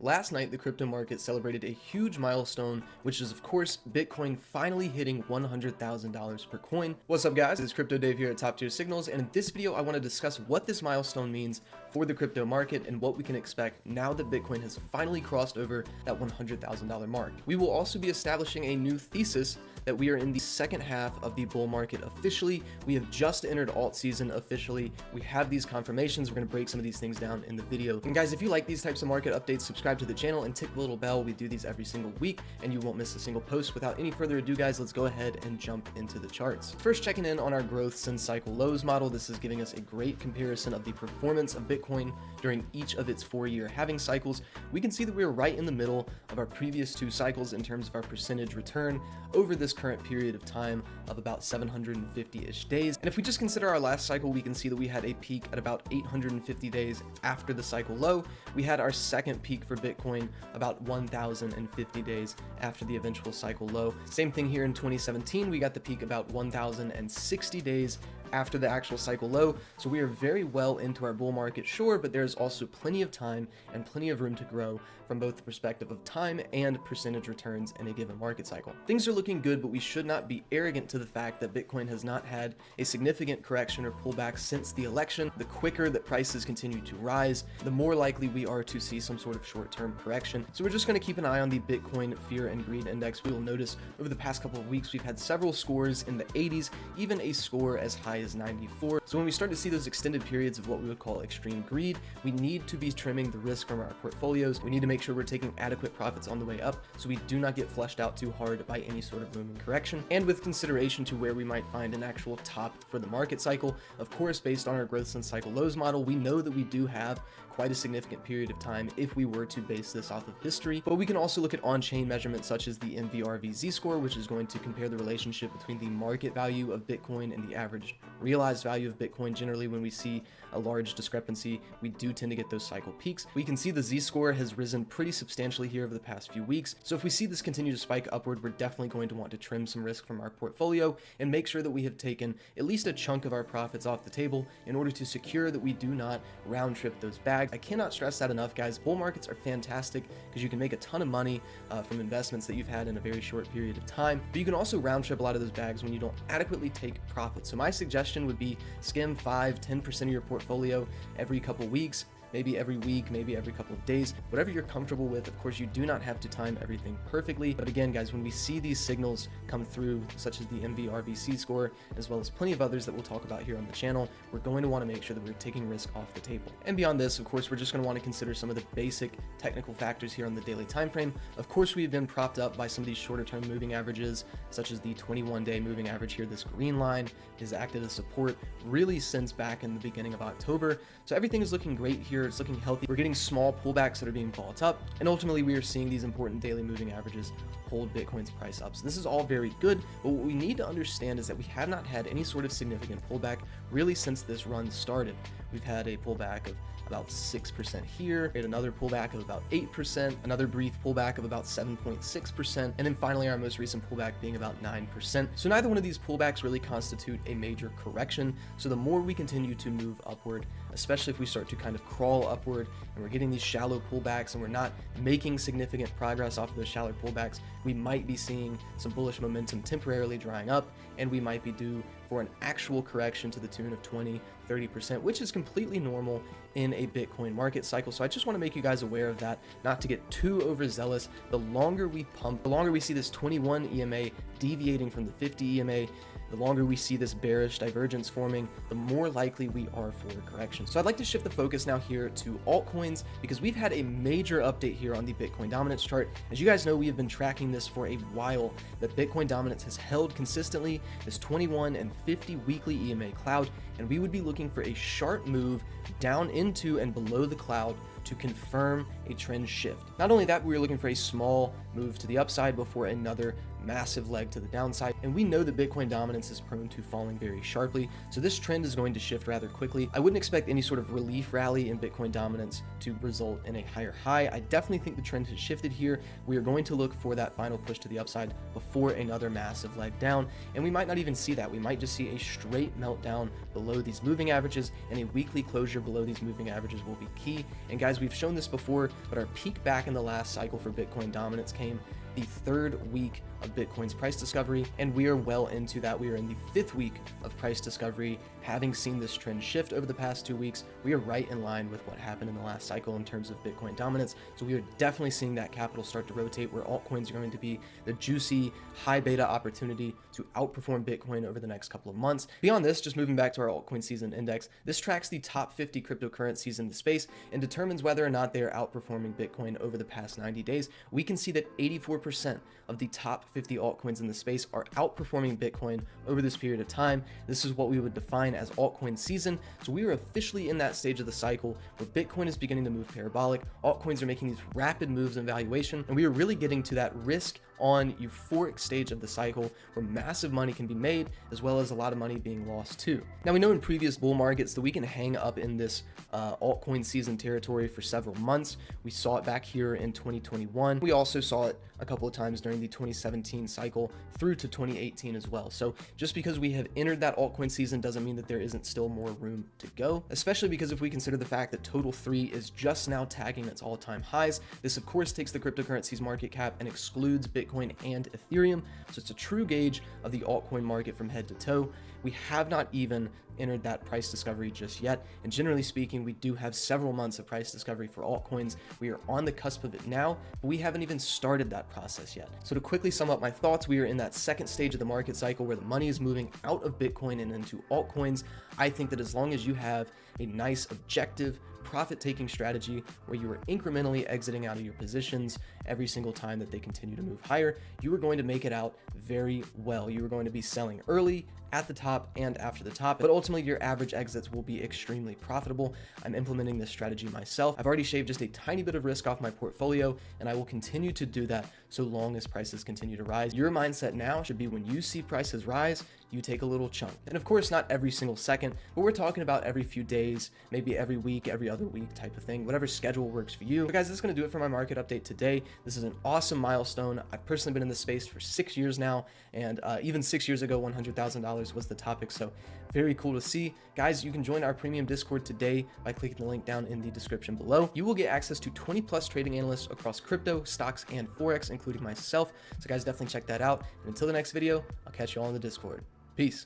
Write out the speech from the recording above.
Last night, the crypto market celebrated a huge milestone, which is of course Bitcoin finally hitting $100,000 per coin. What's up guys, it's CryptoDave here at Top Tier Signals, and in this video I want to discuss what this milestone means for the crypto market and what we can expect now that Bitcoin has finally crossed over that $100,000 mark. We will also be establishing a new thesis that we are in the second half of the bull market officially. We have just entered alt season officially. We have these confirmations. We're going to break some of these things down in the video. And guys, if you like these types of market updates, subscribe to the channel and tick the little bell. We do these every single week and you won't miss a single post. Without any further ado guys, let's go ahead and jump into the charts. First, checking in on our growth since cycle lows model. This is giving us a great comparison of the performance of Bitcoin during each of its 4-year halving cycles. We can see that we are right in the middle of our previous 2 cycles in terms of our percentage return over this current period of time of about 750-ish days. And if we just consider our last cycle, we can see that we had a peak at about 850 days after the cycle low. We had our second peak for Bitcoin about 1,050 days after the eventual cycle low. Same thing here in 2017, we got the peak about 1,060 days after the actual cycle low. So we are very well into our bull market, sure, but there's also plenty of time and plenty of room to grow from both the perspective of time and percentage returns in a given market cycle. Things are looking good, but we should not be arrogant to the fact that Bitcoin has not had a significant correction or pullback since the election. The quicker that prices continue to rise, the more likely we are to see some sort of short-term correction. So we're just going to keep an eye on the Bitcoin Fear and Greed Index. We will notice over the past couple of weeks, we've had several scores in the 80s, even a score as high as 94. So when we start to see those extended periods of what we would call extreme greed, we need to be trimming the risk from our portfolios. We need to make sure we're taking adequate profits on the way up so we do not get flushed out too hard by any sort of moving correction. And with consideration to where we might find an actual top for the market cycle, of course, based on our growth since cycle lows model, we know that we do have quite a significant period of time if we were to base this off of history. But we can also look at on-chain measurements such as the MVRV score, which is going to compare the relationship between the market value of Bitcoin and the average realized value of Bitcoin. Generally, when we see a large discrepancy, we do tend to get those cycle peaks. We can see the Z-score has risen pretty substantially here over the past few weeks. So if we see this continue to spike upward, we're definitely going to want to trim some risk from our portfolio and make sure that we have taken at least a chunk of our profits off the table in order to secure that we do not round trip those bags. I cannot stress that enough, guys. Bull markets are fantastic because you can make a ton of money from investments that you've had in a very short period of time, but you can also round trip a lot of those bags when you don't adequately take profit. So my suggestion would be skim 5-10% of your portfolio every couple weeks, maybe every week, maybe every couple of days, whatever you're comfortable with. Of course, you do not have to time everything perfectly. But again, guys, when we see these signals come through, such as the MVRVC score, as well as plenty of others that we'll talk about here on the channel, we're going to want to make sure that we're taking risk off the table. And beyond this, of course, we're just going to want to consider some of the basic technical factors here on the daily time frame. Of course, we've been propped up by some of these shorter term moving averages, such as the 21-day moving average here. This green line has acted as support really since back in the beginning of October. So everything is looking great here. It's looking healthy. We're getting small pullbacks that are being bought up, and ultimately we are seeing these important daily moving averages hold Bitcoin's price up. So this is all very good, but what we need to understand is that we have not had any sort of significant pullback really since this run started. We've had a pullback of about 6% here, we had another pullback of about 8%, another brief pullback of about 7.6%, and then finally our most recent pullback being about 9%. So neither one of these pullbacks really constitute a major correction. So the more we continue to move upward, especially if we start to kind of crawl upward and we're getting these shallow pullbacks and we're not making significant progress off of those shallow pullbacks, we might be seeing some bullish momentum temporarily drying up, and we might be due for an actual correction to the tune of 20-30%, which is completely normal in a Bitcoin market cycle. So I just want to make you guys aware of that, not to get too overzealous. The longer we pump, the longer we see this 21 EMA deviating from the 50 EMA, the longer we see this bearish divergence forming, the more likely we are for a correction. So I'd like to shift the focus now here to altcoins, because we've had a major update here on the Bitcoin dominance chart. As you guys know, we have been tracking this for a while, that Bitcoin dominance has held consistently this 21 and 50 weekly EMA cloud, and we would be looking for a sharp move down into and below the cloud to confirm a trend shift. Not only that, we were looking for a small move to the upside before another massive leg to the downside, and we know that Bitcoin dominance is prone to falling very sharply, so this trend is going to shift rather quickly. I wouldn't expect any sort of relief rally in Bitcoin dominance to result in a higher high. I definitely think the trend has shifted here. We are going to look for that final push to the upside before another massive leg down, and we might not even see that. We might just see a straight meltdown below these moving averages, and a weekly closure below these moving averages will be key. And guys, we've shown this before, but our peak back in the last cycle for Bitcoin dominance came the third week of Bitcoin's price discovery, and we are well into that. We are in the fifth week of price discovery. Having seen this trend shift over the past 2 weeks, we are right in line with what happened in the last cycle in terms of Bitcoin dominance. So we are definitely seeing that capital start to rotate, where altcoins are going to be the juicy, high beta opportunity to outperform Bitcoin over the next couple of months. Beyond this, just moving back to our altcoin season index, this tracks the top 50 cryptocurrencies in the space and determines whether or not they are outperforming Bitcoin over the past 90 days. We can see that 84% of the top 50 altcoins in the space are outperforming Bitcoin over this period of time. This is what we would define as altcoin season. So we are officially in that stage of the cycle where Bitcoin is beginning to move parabolic. Altcoins are making these rapid moves in valuation, and we are really getting to that risk on euphoric stage of the cycle where massive money can be made as well as a lot of money being lost too. Now, we know in previous bull markets that we can hang up in this altcoin season territory for several months. We saw it back here in 2021. We also saw it a couple of times during the 2017 cycle through to 2018 as well. So just because we have entered that altcoin season doesn't mean that there isn't still more room to go, especially because if we consider the fact that Total 3 is just now tagging its all-time highs. This of course takes the cryptocurrency's market cap and excludes Bitcoin and Ethereum. So it's a true gauge of the altcoin market from head to toe. We have not even entered that price discovery just yet. And generally speaking, we do have several months of price discovery for altcoins. We are on the cusp of it now, but we haven't even started that process yet. So to quickly sum up my thoughts, we are in that second stage of the market cycle where the money is moving out of Bitcoin and into altcoins. I think that as long as you have a nice objective profit-taking strategy where you are incrementally exiting out of your positions every single time that they continue to move higher, you are going to make it out very well. You are going to be selling early, at the top, and after the top, but ultimately your average exits will be extremely profitable. I'm implementing this strategy myself. I've already shaved just a tiny bit of risk off my portfolio, and I will continue to do that so long as prices continue to rise. Your mindset now should be when you see prices rise, you take a little chunk. And of course, not every single second, but we're talking about every few days, maybe every week, every other week type of thing, whatever schedule works for you. But guys, this is going to do it for my market update today. This is an awesome milestone. I've personally been in this space for 6 years now, and even 6 years ago, $100,000 was the topic. So very cool to see. Guys, you can join our premium Discord today by clicking the link down in the description below. You will get access to 20 plus trading analysts across crypto, stocks, and Forex, including myself. So guys, definitely check that out. And until the next video, I'll catch you all in the Discord. Peace.